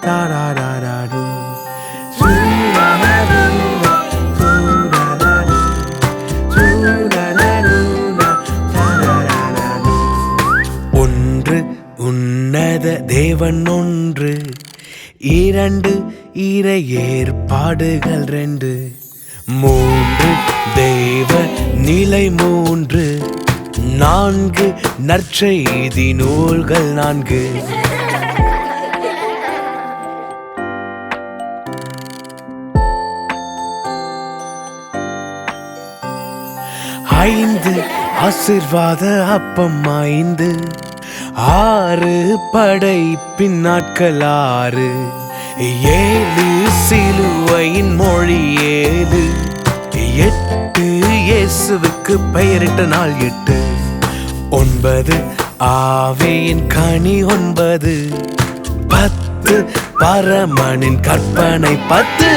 தாராராராரு. ஒன்று உன்னத தேவன் ஒன்று, இரண்டு இறை ஏற்பாடுகள் ரெண்டு, மூன்று தெய்வ நிலை மூன்று, நான்கு நற்செய்தி நூல்கள் நான்கு. ஐந்து ஆசீர்வாத அப்பம் ஐந்து, ஆறு படைப்பின் நாட்கள் ஆறு, ஏழு சிலுவையின் மொழி ஏழு, எட்டு இயேசுவுக்கு பெயரிட்ட நாள் எட்டு, ஒன்பது ஆவியின் கனி ஒன்பது, பத்து பரமனின் கற்பனை 10.